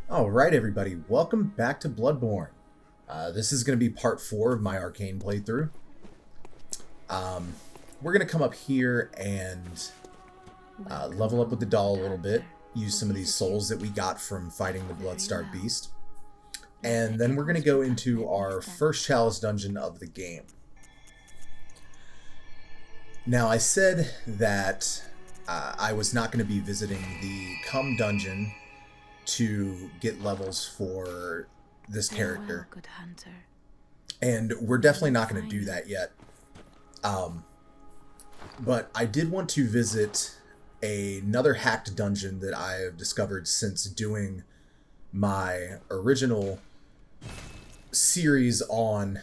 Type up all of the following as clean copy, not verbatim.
Alright everybody, welcome back to Bloodborne. This is going to be part 4 of my arcane playthrough. We're going to come up here and level up with the doll a little bit, use some of these souls that we got from fighting the Bloodstarved Beast, and then we're going to go into our first Chalice Dungeon of the game. Now I said that I was not going to be visiting the Come Dungeon to get levels for this character. Good hunter. And we're definitely not going to do that yet. But I did want to visit another hacked dungeon that I have discovered since doing my original series on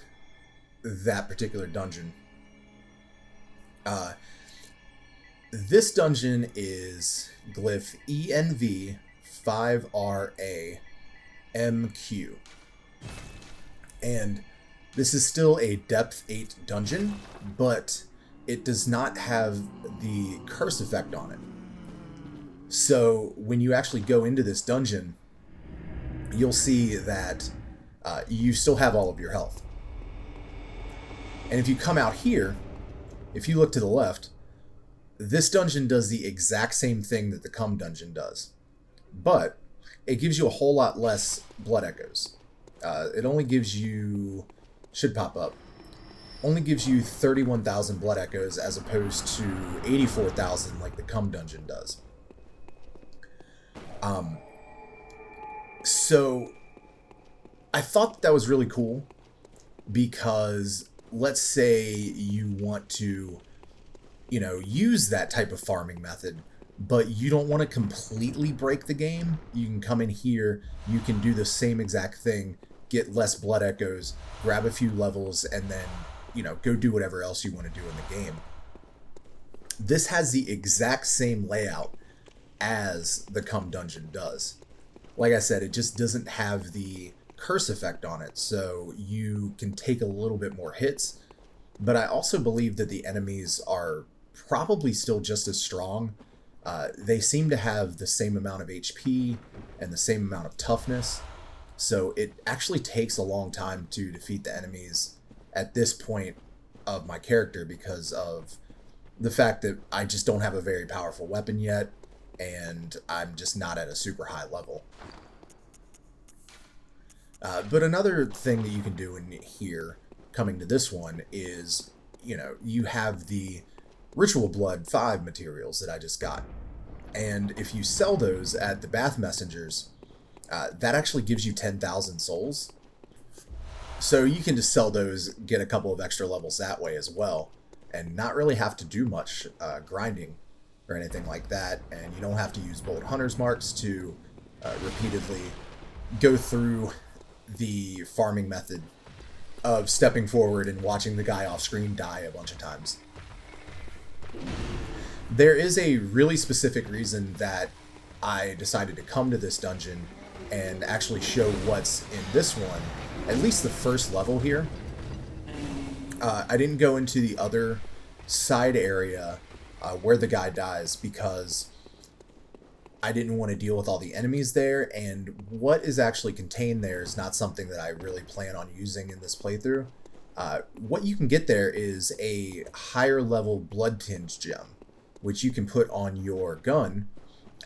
that particular dungeon. This dungeon is glyph ENV 5RAMQ. And this is still a depth 8 dungeon, but it does not have the curse effect on it. So when you actually go into this dungeon, you'll see that you still have all of your health. And if you come out here, if you look to the left, this dungeon does the exact same thing that the Come dungeon does. But it gives you a whole lot less blood echoes. It only gives you, should pop up, only gives you 31,000 blood echoes as opposed to 84,000 like the Come dungeon does. So I thought that was really cool because let's say you want to, use that type of farming method, but you don't want to completely break the game. You can come in here, you can do the same exact thing, get less blood echoes, grab a few levels, and then, go do whatever else you want to do in the game. This has the exact same layout as the Come dungeon does. Like I said, it just doesn't have the curse effect on it, so you can take a little bit more hits, but I also believe that the enemies are probably still just as strong. They seem to have the same amount of HP and the same amount of toughness, so it actually takes a long time to defeat the enemies at this point of my character because of the fact that I just don't have a very powerful weapon yet, and I'm just not at a super high level. But another thing that you can do in here, coming to this one, is, you have the Ritual Blood 5 materials that I just got. And if you sell those at the Bath Messengers, that actually gives you 10,000 souls. So you can just sell those, get a couple of extra levels that way as well, and not really have to do much grinding or anything like that. And you don't have to use Bolt Hunter's Marks to repeatedly go through the farming method of stepping forward and watching the guy off screen die a bunch of times. There is a really specific reason that I decided to come to this dungeon and actually show what's in this one, at least the first level here. I didn't go into the other side area where the guy dies because I didn't want to deal with all the enemies there, and what is actually contained there is not something that I really plan on using in this playthrough. What you can get there is a higher level Blood Tinged gem, which you can put on your gun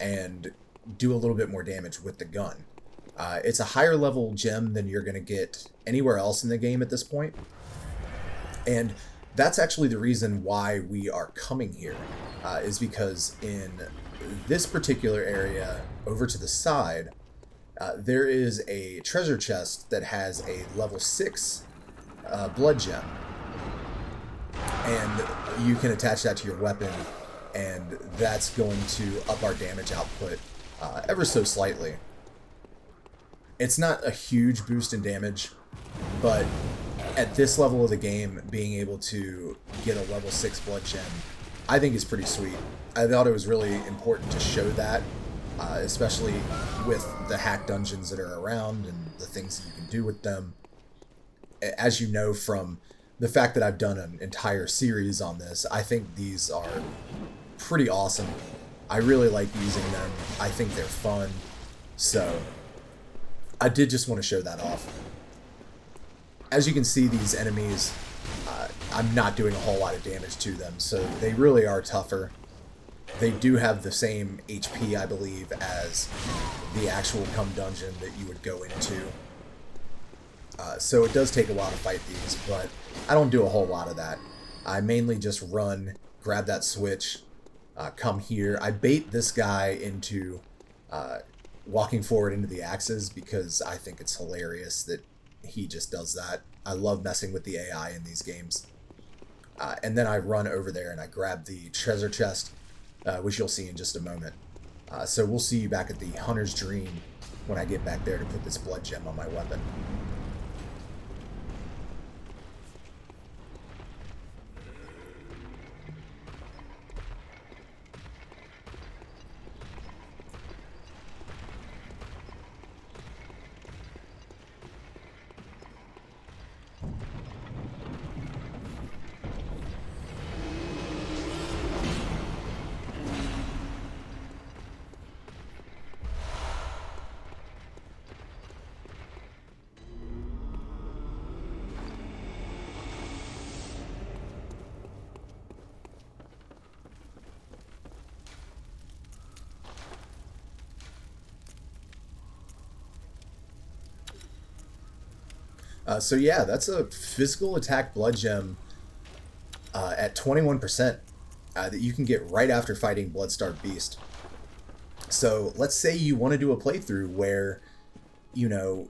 and do a little bit more damage with the gun. It's a higher level gem than you're going to get anywhere else in the game at this point, and that's actually the reason why we are coming here, is because in this particular area over to the side, there is a treasure chest that has a level 6 blood gem, and you can attach that to your weapon, and that's going to up our damage output ever so slightly. It's not a huge boost in damage, but at this level of the game, being able to get a level 6 blood gem, I think is pretty sweet. I thought it was really important to show that, especially with the hack dungeons that are around and the things that you can do with them. As you know from the fact that I've done an entire series on this, I think these are pretty awesome. I really like using them. I think they're fun. So I did just want to show that off. As you can see, these enemies, I'm not doing a whole lot of damage to them, so they really are tougher. They do have the same HP, I believe, as the actual dungeon that you would go into. So it does take a while to fight these, but I don't do a whole lot of that. I mainly just run, grab that switch, come here. I bait this guy into walking forward into the axes because I think it's hilarious that he just does that. I love messing with the AI in these games. And then I run over there and I grab the treasure chest, which you'll see in just a moment. So we'll see you back at the Hunter's Dream when I get back there to put this blood gem on my weapon. So yeah, that's a physical attack blood gem at 21% that you can get right after fighting Bloodstarved Beast. So let's say you want to do a playthrough where, you know,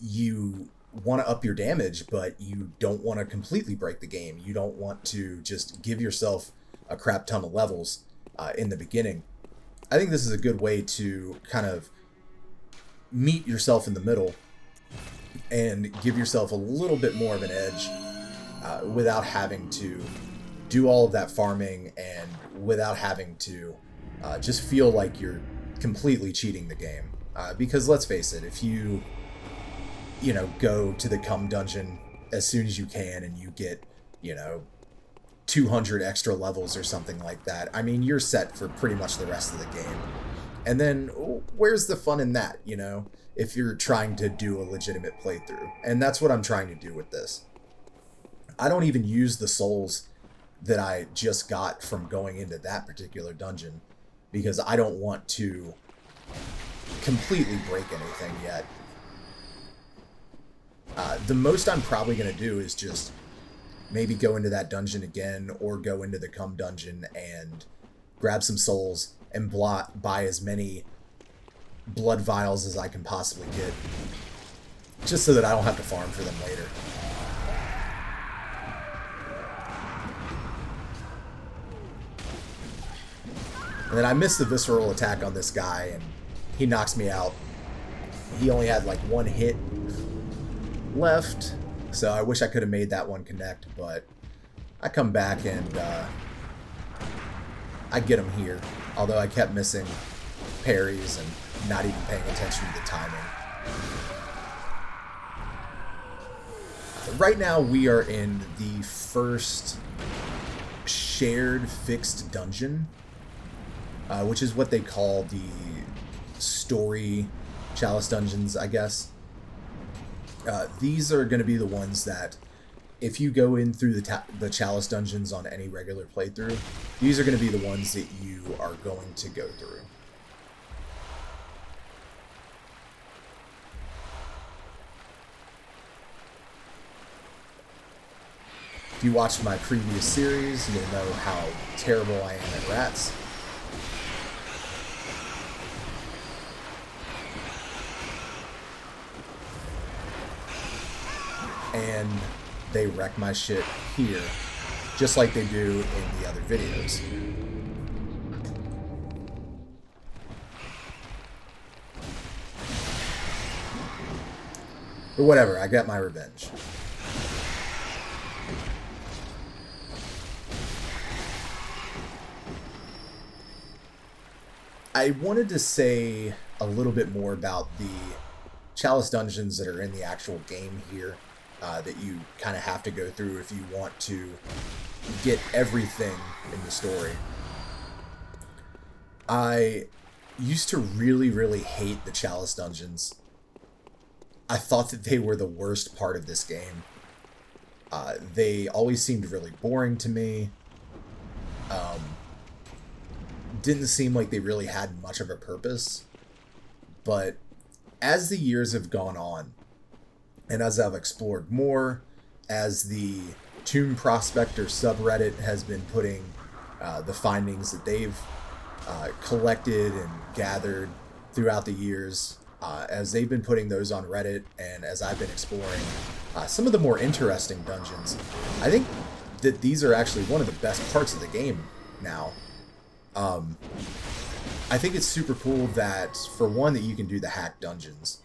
you want to up your damage, but you don't want to completely break the game. You don't want to just give yourself a crap ton of levels in the beginning. I think this is a good way to kind of meet yourself in the middle and give yourself a little bit more of an edge without having to do all of that farming and without having to just feel like you're completely cheating the game. Because let's face it, if you go to the dungeon as soon as you can and you get, 200 extra levels or something like that, I mean, you're set for pretty much the rest of the game. And then where's the fun in that, if you're trying to do a legitimate playthrough? And that's what I'm trying to do with this. I don't even use the souls that I just got from going into that particular dungeon because I don't want to completely break anything yet. The most I'm probably going to do is just maybe go into that dungeon again or go into the dungeon and grab some souls and buy as many blood vials as I can possibly get, just so that I don't have to farm for them later. And then I missed the visceral attack on this guy and he knocks me out. He only had like one hit left, so I wish I could have made that one connect, but I come back and I get him here, although I kept missing parries and not even paying attention to the timing. Right now we are in the first shared fixed dungeon, which is what they call the story Chalice Dungeons, I guess. These are going to be the ones that, if you go in through the Chalice Dungeons on any regular playthrough, these are going to be the ones that you are going to go through. If you watched my previous series, you'll know how terrible I am at rats. And they wreck my shit here, just like they do in the other videos. But whatever, I got my revenge. I wanted to say a little bit more about the Chalice Dungeons that are in the actual game here, that you kind of have to go through if you want to get everything in the story. I used to really, really hate the Chalice Dungeons I thought that they were the worst part of this game. They always seemed really boring to me. Didn't seem like they really had much of a purpose. But as the years have gone on, and as I've explored more, as the Tomb Prospector subreddit has been putting the findings that they've collected and gathered throughout the years, as they've been putting those on Reddit, and as I've been exploring some of the more interesting dungeons, I think that these are actually one of the best parts of the game now. I think it's super cool that, for one, that you can do the hack dungeons,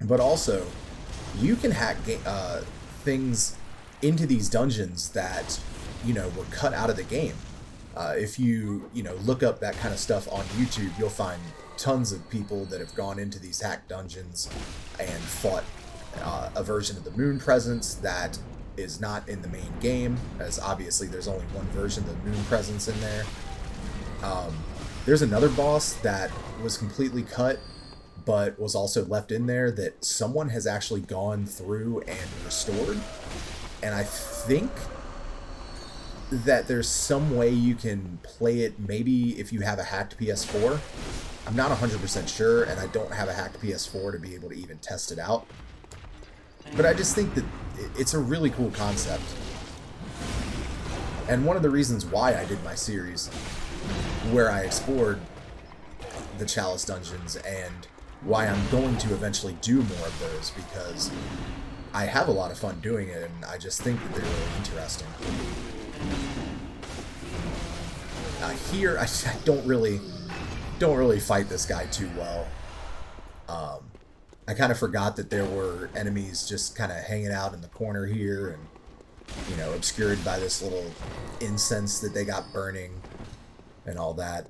but also you can hack things into these dungeons that, were cut out of the game. If you, look up that kind of stuff on YouTube, you'll find tons of people that have gone into these hack dungeons and fought a version of the Moon Presence that is not in the main game, as obviously there's only one version of the Moon Presence in there. There's another boss that was completely cut, but was also left in there that someone has actually gone through and restored. And I think that there's some way you can play it, maybe if you have a hacked PS4. I'm not 100% sure, and I don't have a hacked PS4 to be able to even test it out. But I just think that it's a really cool concept. And one of the reasons why I did my series, where I explored the Chalice Dungeons, and why I'm going to eventually do more of those, because I have a lot of fun doing it, and I just think that they're really interesting. Here, I don't really fight this guy too well. I kind of forgot that there were enemies just kind of hanging out in the corner here, and obscured by this little incense that they got burning and all that.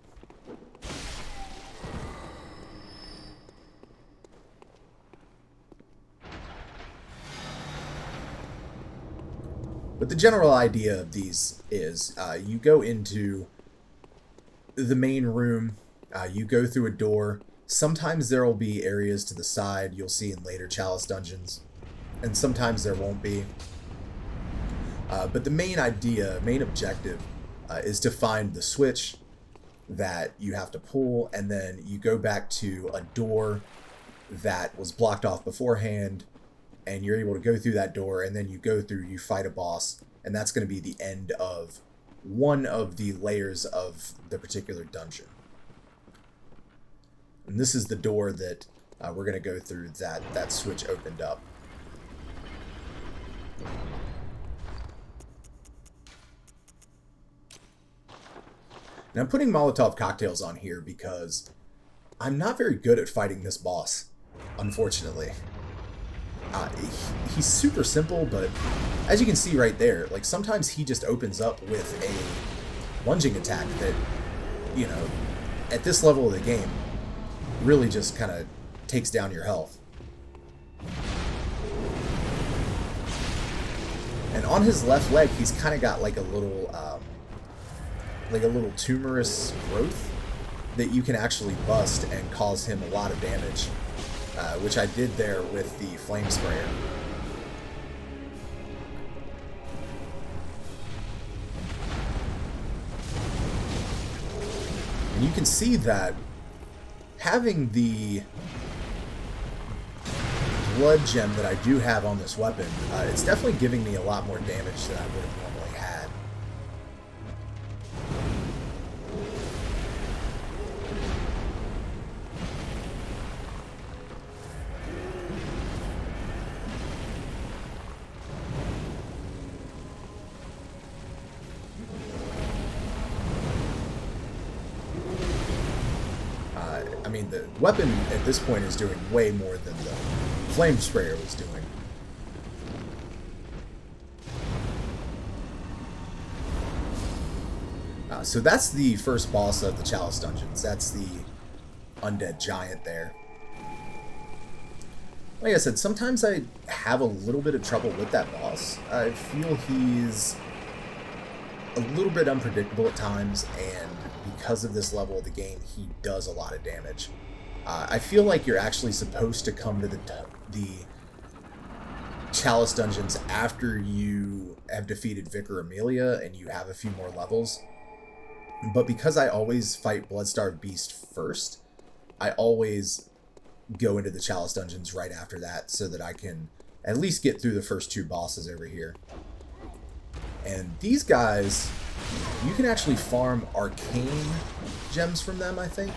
But the general idea of these is you go into the main room, you go through a door. Sometimes there will be areas to the side you'll see in later Chalice Dungeons, and sometimes there won't be. But the main objective is to find the switch that you have to pull, and then you go back to a door that was blocked off beforehand, and you're able to go through that door, and then you fight a boss, and that's going to be the end of one of the layers of the particular dungeon. And this is the door that we're going to go through that switch opened up. And I'm putting Molotov cocktails on here because I'm not very good at fighting this boss, unfortunately. He's super simple, but as you can see right there, like, sometimes he just opens up with a lunging attack that, at this level of the game, really just kind of takes down your health. And on his left leg, he's kind of got like a little tumorous growth that you can actually bust and cause him a lot of damage, which I did there with the flame sprayer. And you can see that having the blood gem that I do have on this weapon, it's definitely giving me a lot more damage than I would have normally had. I mean, the weapon at this point is doing way more than the flame sprayer was doing. So that's the first boss of the Chalice Dungeons. That's the Undead Giant there. Like I said, sometimes I have a little bit of trouble with that boss. I feel he's a little bit unpredictable at times, and because of this level of the game, he does a lot of damage. I feel like you're actually supposed to come to the the Chalice Dungeons after you have defeated Vicar Amelia and you have a few more levels. But because I always fight Bloodstarved Beast first, I always go into the Chalice Dungeons right after that so that I can at least get through the first two bosses over here. And these guys, you can actually farm arcane gems from them, I think.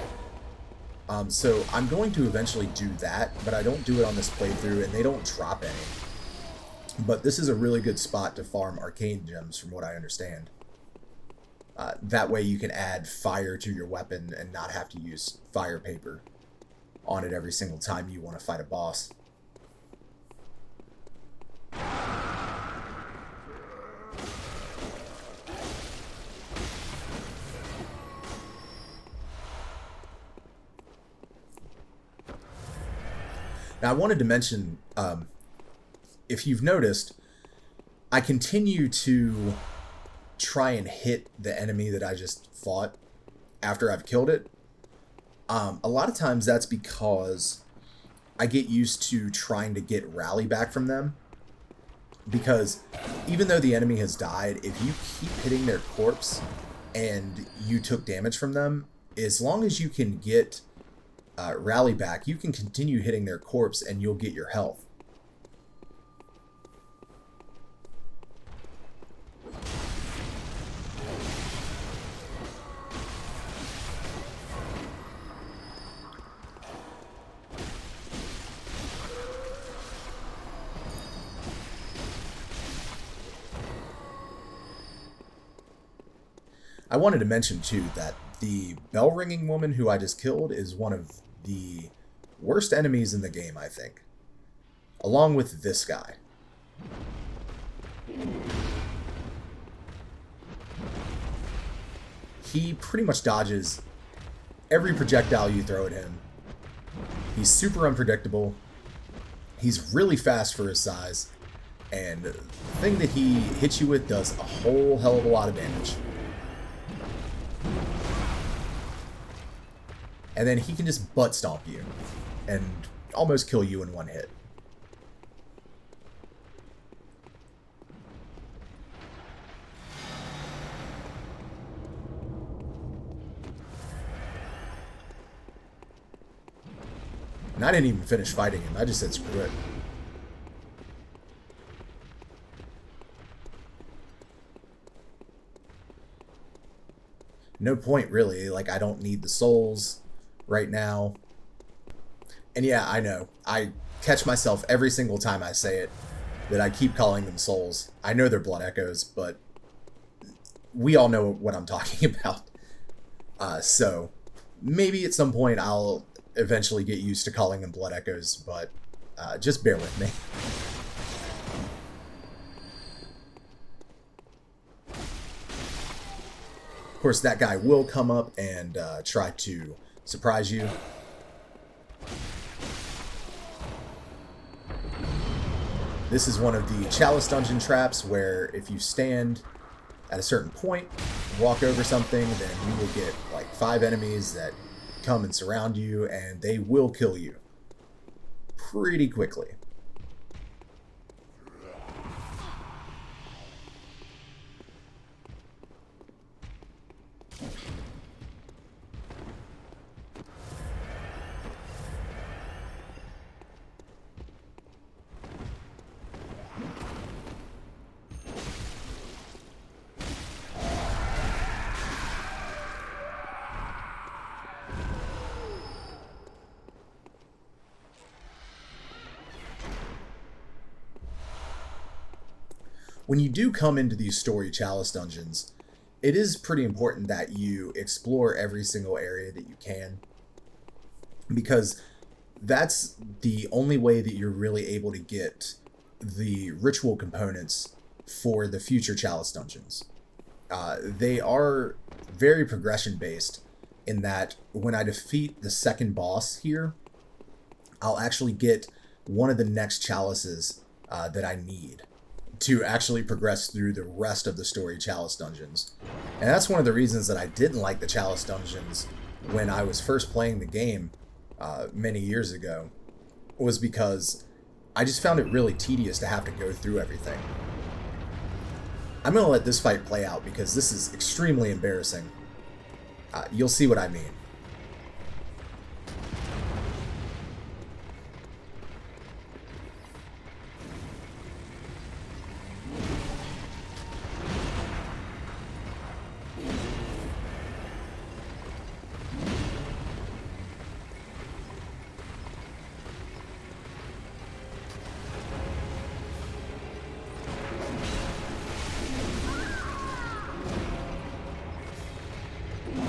So I'm going to eventually do that, but I don't do it on this playthrough, and they don't drop any. But this is a really good spot to farm arcane gems, from what I understand. That way you can add fire to your weapon and not have to use fire paper on it every single time you want to fight a boss. Now, I wanted to mention, if you've noticed, I continue to try and hit the enemy that I just fought after I've killed it. A lot of times that's because I get used to trying to get rally back from them. Because even though the enemy has died, if you keep hitting their corpse and you took damage from them, as long as you can get rally back, you can continue hitting their corpse and you'll get your health. I wanted to mention too that the bell ringing woman who I just killed is one of the worst enemies in the game, I think. Along with this guy. He pretty much dodges every projectile you throw at him. He's super unpredictable. He's really fast for his size. And the thing that he hits you with does a whole hell of a lot of damage. And then he can just butt stomp you and almost kill you in one hit. And I didn't even finish fighting him. I just said screw it. No point, really. Like, I don't need the souls right now. And yeah, I know. I catch myself every single time I say it that I keep calling them souls. I know they're blood echoes, but we all know what I'm talking about. So maybe at some point I'll eventually get used to calling them blood echoes, but just bear with me. Of course, that guy will come up and try to surprise you. This is one of the Chalice Dungeon traps where if you stand at a certain point, walk over something, then you will get like 5 enemies that come and surround you, and they will kill you pretty quickly. When you do come into these story Chalice Dungeons, it is pretty important that you explore every single area that you can, because that's the only way that you're really able to get the ritual components for the future Chalice Dungeons. They are very progression based in that when I defeat the second boss here, I'll actually get one of the next chalices that I need to actually progress through the rest of the story Chalice Dungeons. And that's one of the reasons that I didn't like the Chalice Dungeons when I was first playing the game many years ago, was because I just found it really tedious to have to go through everything. I'm going to let this fight play out because this is extremely embarrassing. You'll see what I mean.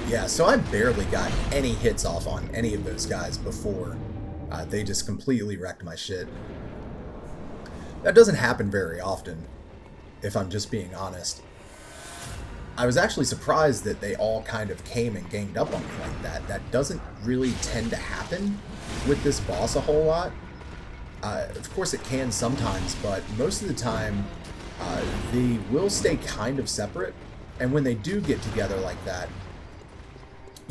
Yeah, so I barely got any hits off on any of those guys before they just completely wrecked my shit. That doesn't happen very often, if I'm just being honest. I was actually surprised that they all kind of came and ganged up on me like that. That doesn't really tend to happen with this boss a whole lot. Of course it can sometimes, but most of the time they will stay kind of separate. And when they do get together like that,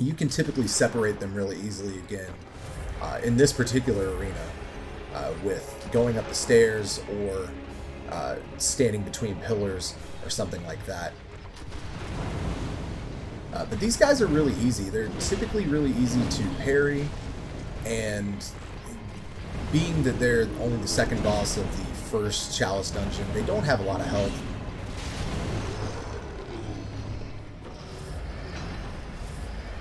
you can typically separate them really easily again in this particular arena with going up the stairs or standing between pillars or something like that. But these guys are really easy. They're typically really easy to parry, and being that they're only the second boss of the first Chalice Dungeon, they don't have a lot of health.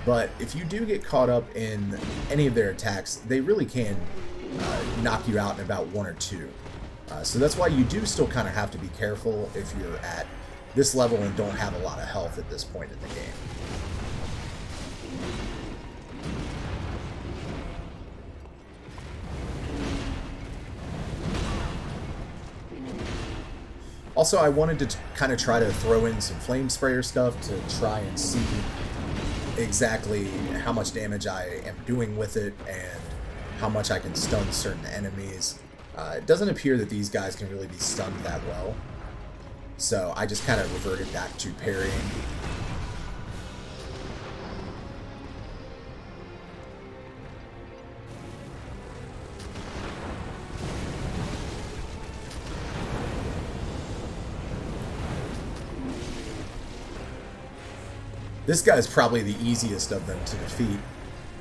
But if you do get caught up in any of their attacks, they really can knock you out in about one or two. So that's why you do still kind of have to be careful if you're at this level and don't have a lot of health at this point in the game. Also, I wanted to kind of try to throw in some flame sprayer stuff to try and see exactly how much damage I am doing with it and how much I can stun certain enemies. It doesn't appear that these guys can really be stunned that well, so I just kind of reverted back to parrying. This guy's probably the easiest of them to defeat,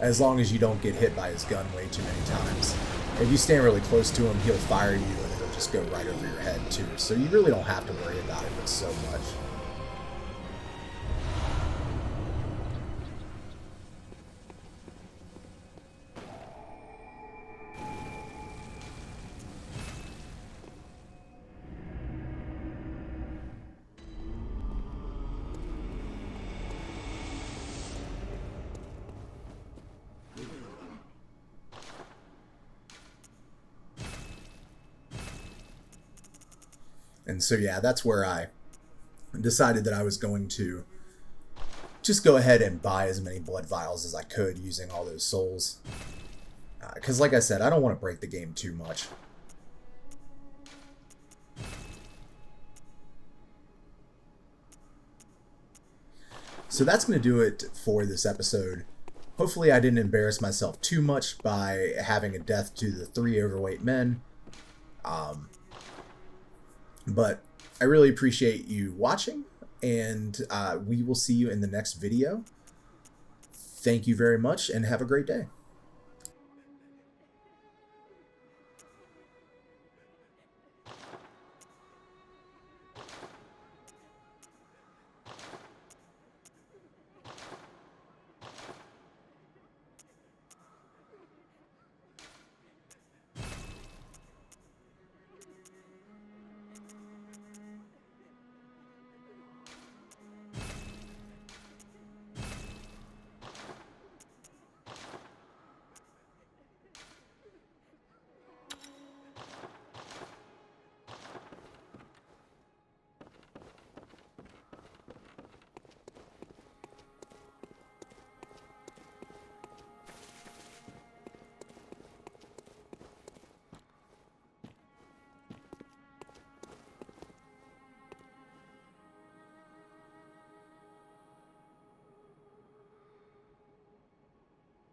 as long as you don't get hit by his gun way too many times. If you stand really close to him, he'll fire you and it'll just go right over your head too, so you really don't have to worry about it so much. And so yeah, that's where I decided that I was going to just go ahead and buy as many blood vials as I could using all those souls. Because like I said, I don't want to break the game too much. So that's going to do it for this episode. Hopefully I didn't embarrass myself too much by having a death to the 3 overweight men. But I really appreciate you watching, and we will see you in the next video. Thank you very much, and have a great day.